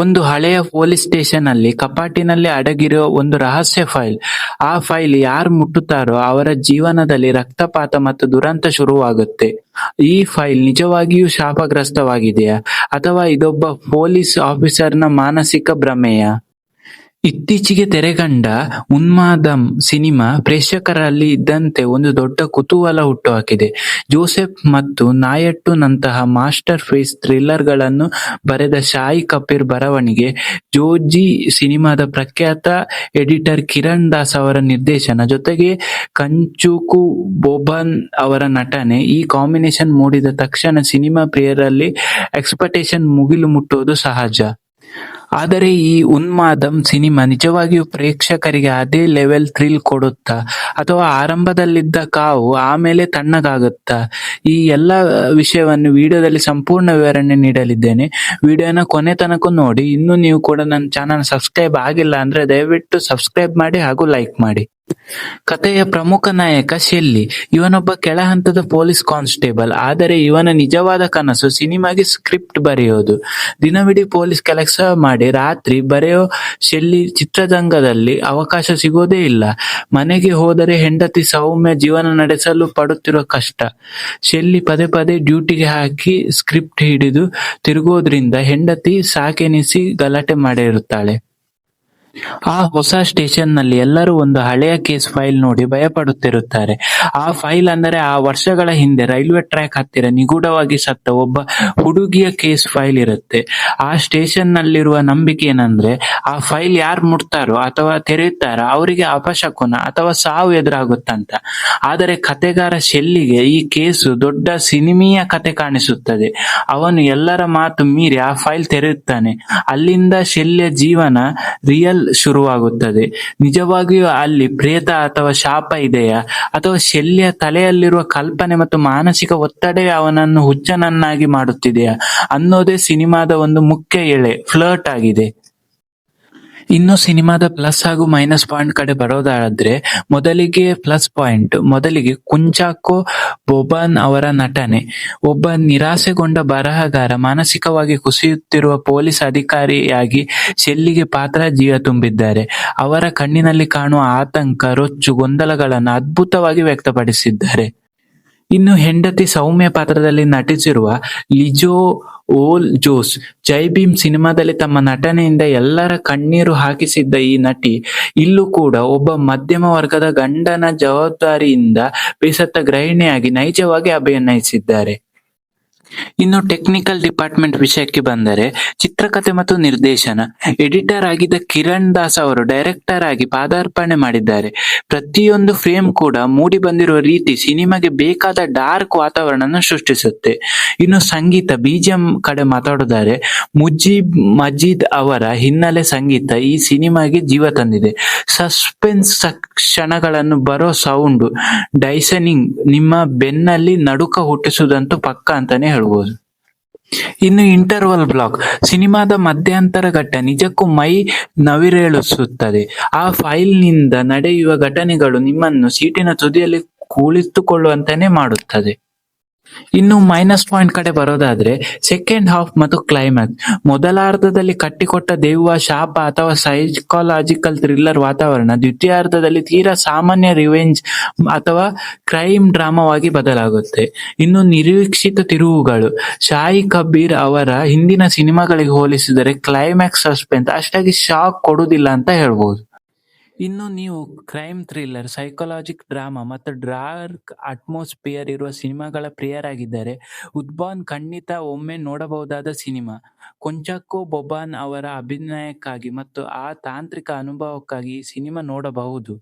ಒಂದು ಹಳೆಯ police station ಅಲ್ಲಿ ಕಪಾಟಿನಲ್ಲಿ ಅಡಗಿರುವ ಒಂದು ರಹಸ್ಯ ಫೈಲ್. ಆ ಫೈಲ್ ಯಾರು ಮುಟ್ಟುತ್ತಾರೋ ಅವರ ಜೀವನದಲ್ಲಿ ರಕ್ತಪಾತ ಮತ್ತು ದುರಂತ ಶುರುವಾಗುತ್ತೆ. ಈ ಫೈಲ್ ನಿಜವಾಗಿಯೂ ಶಾಪಗ್ರಸ್ತವಾಗಿದೆಯಾ ಅಥವಾ ಇದೊಬ್ಬ ಪೊಲೀಸ್ ಆಫೀಸರ್ನ ಮಾನಸಿಕ ಭ್ರಮೆಯಾ? ಇತ್ತೀಚೆಗೆ ತೆರೆಕಂಡ ಉನ್ಮಾದಂ ಸಿನಿಮಾ ಪ್ರೇಕ್ಷಕರಲ್ಲಿ ಇದ್ದಂತೆ ಒಂದು ದೊಡ್ಡ ಕುತೂಹಲ ಹುಟ್ಟುಹಾಕಿದೆ. ಜೋಸೆಫ್ ಮತ್ತು ನಾಯಟ್ಟು ನಂತಹ ಮಾಸ್ಟರ್ ಪೀಸ್ ಥ್ರಿಲ್ಲರ್ಗಳನ್ನು ಬರೆದ ಶಾಯಿ ಕಪೀರ್ ಬರವಣಿಗೆ, ಜೋಜಿ ಸಿನಿಮಾದ ಪ್ರಖ್ಯಾತ ಎಡಿಟರ್ ಕಿರಣ್ ದಾಸ್ ಅವರ ನಿರ್ದೇಶನ, ಜೊತೆಗೆ ಕಂಚುಕು ಬೊಬನ್ ಅವರ ನಟನೆ, ಈ ಕಾಂಬಿನೇಷನ್ ಮೂಡಿದ ತಕ್ಷಣ ಸಿನಿಮಾ ಪ್ರಿಯರಲ್ಲಿ ಎಕ್ಸ್ಪೆಕ್ಟೇಷನ್ ಮುಗಿಲು ಮುಟ್ಟುವುದು ಸಹಜ. ಆದರೆ ಈ ಉನ್ಮಾದಂ ಸಿನಿಮಾ ನಿಜವಾಗಿಯೂ ಪ್ರೇಕ್ಷಕರಿಗೆ ಅದೇ ಲೆವೆಲ್ ಥ್ರಿಲ್ ಕೊಡುತ್ತಾ ಅಥವಾ ಆರಂಭದಲ್ಲಿದ್ದ ಕಾವು ಆಮೇಲೆ ತಣ್ಣಗಾಗುತ್ತಾ? ಈ ಎಲ್ಲ ವಿಷಯವನ್ನು ವಿಡಿಯೋದಲ್ಲಿ ಸಂಪೂರ್ಣ ವಿವರಣೆ ನೀಡಲಿದ್ದೇನೆ. ವಿಡಿಯೋನ ಕೊನೆ ತನಕ ನೋಡಿ. ಇನ್ನು ನೀವು ಕೂಡ ನನ್ನ ಚಾನಲ್ ಸಬ್ಸ್ಕ್ರೈಬ್ ಆಗಿಲ್ಲ ಅಂದ್ರೆ ದಯವಿಟ್ಟು ಸಬ್ಸ್ಕ್ರೈಬ್ ಮಾಡಿ ಹಾಗೂ ಲೈಕ್ ಮಾಡಿ. ಕಥೆಯ ಪ್ರಮುಖ ನಾಯಕ ಶೆಲ್ಲಿ. ಇವನೊಬ್ಬ ಕೆಳಹಂತದ ಪೊಲೀಸ್ ಕಾನ್ಸ್ಟೇಬಲ್. ಆದರೆ ಇವನ ನಿಜವಾದ ಕನಸು ಸಿನಿಮಾಗೆ ಸ್ಕ್ರಿಪ್ಟ್ ಬರೆಯೋದು. ದಿನವಿಡೀ ಪೊಲೀಸ್ ಕೆಲಸ ಮಾಡಿ ರಾತ್ರಿ ಬರೆಯೋ ಶೆಲ್ಲಿ ಚಿತ್ರರಂಗದಲ್ಲಿ ಅವಕಾಶ ಸಿಗೋದೇ ಇಲ್ಲ. ಮನೆಗೆ ಹೋದರೆ ಹೆಂಡತಿ ಸೌಮ್ಯ ಜೀವನ ನಡೆಸಲು ಪಡುತ್ತಿರುವ ಕಷ್ಟ. ಶೆಲ್ಲಿ ಪದೇ ಪದೇ ಡ್ಯೂಟಿಗೆ ಹಾಕಿ ಸ್ಕ್ರಿಪ್ಟ್ ಹಿಡಿದು ತಿರುಗೋದ್ರಿಂದ ಹೆಂಡತಿ ಸಾಕೆನಿಸಿ ಗಲಾಟೆ ಮಾಡಿರುತ್ತಾಳೆ. ಆ ಹೊಸ ಸ್ಟೇಷನ್ನಲ್ಲಿ ಎಲ್ಲರೂ ಒಂದು ಹಳೆಯ ಕೇಸ್ ಫೈಲ್ ನೋಡಿ ಭಯಪಡುತ್ತಿರುತ್ತಾರೆ. ಆ ಫೈಲ್ ಅಂದರೆ ಆ ವರ್ಷಗಳ ಹಿಂದೆ ರೈಲ್ವೆ ಟ್ರ್ಯಾಕ್ ಹತ್ತಿರ ನಿಗೂಢವಾಗಿ ಸತ್ತ ಒಬ್ಬ ಹುಡುಗಿಯ ಕೇಸ್ ಫೈಲ್ ಇರುತ್ತೆ. ಆ ಸ್ಟೇಷನ್ನಲ್ಲಿರುವ ನಂಬಿಕೆ ಏನಂದ್ರೆ ಆ ಫೈಲ್ ಯಾರು ಮುಟ್ತಾರೋ ಅಥವಾ ತೆರೆಯುತ್ತಾರೋ ಅವರಿಗೆ ಅಪಶಕುನ ಅಥವಾ ಸಾವು ಎದುರಾಗುತ್ತಂತ. ಆದರೆ ಕತೆಗಾರ ಶೆಲ್ಲಿಗೆ ಈ ಕೇಸು ದೊಡ್ಡ ಸಿನಿಮೀಯ ಕತೆ ಕಾಣಿಸುತ್ತದೆ. ಅವನು ಎಲ್ಲರ ಮಾತು ಮೀರಿ ಆ ಫೈಲ್ ತೆರೆಯುತ್ತಾನೆ. ಅಲ್ಲಿಂದ ಶೆಲ್ಲಿಯ ಜೀವನ ರಿಯಲ್ ಶುರುವಾಗುತ್ತದೆ. ನಿಜವಾಗಿಯೂ ಅಲ್ಲಿ ಪ್ರೇತ ಅಥವಾ ಶಾಪ ಇದೆಯಾ ಅಥವಾ ಶೆಲ್ಲಿಯ ತಲೆಯಲ್ಲಿರುವ ಕಲ್ಪನೆ ಮತ್ತು ಮಾನಸಿಕ ಒತ್ತಡವೇ ಅವನನ್ನು ಹುಚ್ಚನನ್ನಾಗಿ ಮಾಡುತ್ತಿದೆಯಾ ಅನ್ನೋದೇ ಸಿನಿಮಾದ ಒಂದು ಮುಖ್ಯ ಎಳೆ ಫ್ಲರ್ಟ್ ಆಗಿದೆ. ಇನ್ನು ಸಿನಿಮಾದ ಪ್ಲಸ್ ಹಾಗೂ ಮೈನಸ್ ಪಾಯಿಂಟ್ ಕಡೆ ಬರೋದಾದ್ರೆ ಮೊದಲಿಗೆ ಪ್ಲಸ್ ಪಾಯಿಂಟ್. ಮೊದಲಿಗೆ ಕುಂಚಾಕೋ ಬೊಬನ್ ಅವರ ನಟನೆ. ಒಬ್ಬ ನಿರಾಸೆಗೊಂಡ ಬರಹಗಾರ ಮಾನಸಿಕವಾಗಿ ಕುಸಿಯುತ್ತಿರುವ ಪೊಲೀಸ್ ಅಧಿಕಾರಿಯಾಗಿ ಶೆಲ್ಲಿಗೆ ಪಾತ್ರ ಜೀವ ತುಂಬಿದ್ದಾರೆ. ಅವರ ಕಣ್ಣಿನಲ್ಲಿ ಕಾಣುವ ಆತಂಕ, ರೊಚ್ಚು, ಗೊಂದಲಗಳನ್ನು ಅದ್ಭುತವಾಗಿ ವ್ಯಕ್ತಪಡಿಸಿದ್ದಾರೆ. ಇನ್ನು ಹೆಂಡತಿ ಸೌಮ್ಯ ಪಾತ್ರದಲ್ಲಿ ನಟಿಸಿರುವ ಲಿಜೋ ಓಲ್ ಜೋಸ್. ಜೈ ಭೀಮ್ ಸಿನಿಮಾದಲ್ಲಿ ತಮ್ಮ ನಟನೆಯಿಂದ ಎಲ್ಲರ ಕಣ್ಣೀರು ಹಾಕಿಸಿದ್ದ ಈ ನಟಿ ಇಲ್ಲೂ ಕೂಡ ಒಬ್ಬ ಮಧ್ಯಮ ವರ್ಗದ ಗಂಡನ ಜವಾಬ್ದಾರಿಯಿಂದ ಬೇಸತ್ತ ಗೃಹಿಣಿಯಾಗಿ ನೈಜವಾಗಿ ಅಭಿನಯಿಸಿದ್ದಾರೆ. ಇನ್ನು ಟೆಕ್ನಿಕಲ್ ಡಿಪಾರ್ಟ್ಮೆಂಟ್ ವಿಷಯಕ್ಕೆ ಬಂದರೆ ಚಿತ್ರಕಥೆ ಮತ್ತು ನಿರ್ದೇಶನ. ಎಡಿಟರ್ ಆಗಿದ್ದ ಕಿರಣ್ ದಾಸ್ ಅವರು ಡೈರೆಕ್ಟರ್ ಆಗಿ ಪಾದಾರ್ಪಣೆ ಮಾಡಿದ್ದಾರೆ. ಪ್ರತಿಯೊಂದು ಫ್ರೇಮ್ ಕೂಡ ಮೂಡಿ ಬಂದಿರುವ ರೀತಿ ಸಿನಿಮಾಗೆ ಬೇಕಾದ ಡಾರ್ಕ್ ವಾತಾವರಣ ಸೃಷ್ಟಿಸುತ್ತೆ. ಇನ್ನು ಸಂಗೀತ, ಬಿಜಿಎಂ ಕಡೆ ಮಾತಾಡೋದಾದ್ರೆ ಮುಜೀಬ್ ಮಜೀದ್ ಅವರ ಹಿನ್ನೆಲೆ ಸಂಗೀತ ಈ ಸಿನಿಮಾಗೆ ಜೀವ ತಂದಿದೆ. ಸಸ್ಪೆನ್ಸ್ ಕ್ಷಣಗಳನ್ನು ಬರೋ ಸೌಂಡು ಡೈಸನಿಂಗ್ ನಿಮ್ಮ ಬೆನ್ನಲ್ಲಿ ನಡುಕ ಹುಟ್ಟಿಸುವುದಂತೂ ಪಕ್ಕ ಅಂತಾನೆ ಹೇಳ್ಬೋದು. ಇನ್ನು ಇಂಟರ್ವಲ್ ಬ್ಲಾಕ್. ಸಿನಿಮಾದ ಮಧ್ಯಂತರ ಘಟ್ಟ ನಿಜಕ್ಕೂ ಮೈ ನವಿರೇಳಿಸುತ್ತದೆ. ಆ ಫೈಲ್ನಿಂದ ನಡೆಯುವ ಘಟನೆಗಳು ನಿಮ್ಮನ್ನು ಸೀಟಿನ ತುದಿಯಲ್ಲಿ ಕುಳಿತುಕೊಳ್ಳುವಂತಾನೆ ಮಾಡುತ್ತದೆ. ಇನ್ನು ಮೈನಸ್ ಪಾಯಿಂಟ್ ಕಡೆ ಬರೋದಾದ್ರೆ ಸೆಕೆಂಡ್ ಹಾಫ್ ಮತ್ತು ಕ್ಲೈಮ್ಯಾಕ್ಸ್. ಮೊದಲಾರ್ಧದಲ್ಲಿ ಕಟ್ಟಿಕೊಟ್ಟ ದೆವ್ವ, ಶಾಪ ಅಥವಾ ಸೈಕಾಲಜಿಕಲ್ ಥ್ರಿಲ್ಲರ್ ವಾತಾವರಣ ದ್ವಿತೀಯಾರ್ಧದಲ್ಲಿ ತೀರಾ ಸಾಮಾನ್ಯ ರಿವೆಂಜ್ ಅಥವಾ ಕ್ರೈಮ್ ಡ್ರಾಮಾವಾಗಿ ಬದಲಾಗುತ್ತೆ. ಇನ್ನು ನಿರೀಕ್ಷಿತ ತಿರುವುಗಳು. ಶಾಯಿ ಕಬೀರ್ ಅವರ ಹಿಂದಿನ ಸಿನಿಮಾಗಳಿಗೆ ಹೋಲಿಸಿದರೆ ಕ್ಲೈಮ್ಯಾಕ್ಸ್ ಸಸ್ಪೆನ್ಸ್ ಅಷ್ಟಾಗಿ ಶಾಕ್ ಕೊಡುವುದಿಲ್ಲ ಅಂತ ಹೇಳ್ಬೋದು. ಇನ್ನು ನೀವು ಕ್ರೈಮ್ ಥ್ರಿಲ್ಲರ್, ಸೈಕಾಲಜಿಕ್ ಡ್ರಾಮಾ ಮತ್ತು ಡಾರ್ಕ್ ಅಟ್ಮಾಸ್ಫಿಯರ್ ಇರುವ ಸಿನಿಮಾಗಳ ಪ್ರಿಯರಾಗಿದ್ದರೆ ಉದ್ಬಾನ್ ಖಂಡಿತ ಒಮ್ಮೆ ನೋಡಬಹುದಾದ ಸಿನಿಮಾ. ಕೊಂಚಾಕೋ ಬೊಬಾನ್ ಅವರ ಅಭಿನಯಕ್ಕಾಗಿ ಮತ್ತು ಆ ತಾಂತ್ರಿಕ ಅನುಭವಕ್ಕಾಗಿ ಈ ಸಿನಿಮಾ ನೋಡಬಹುದು.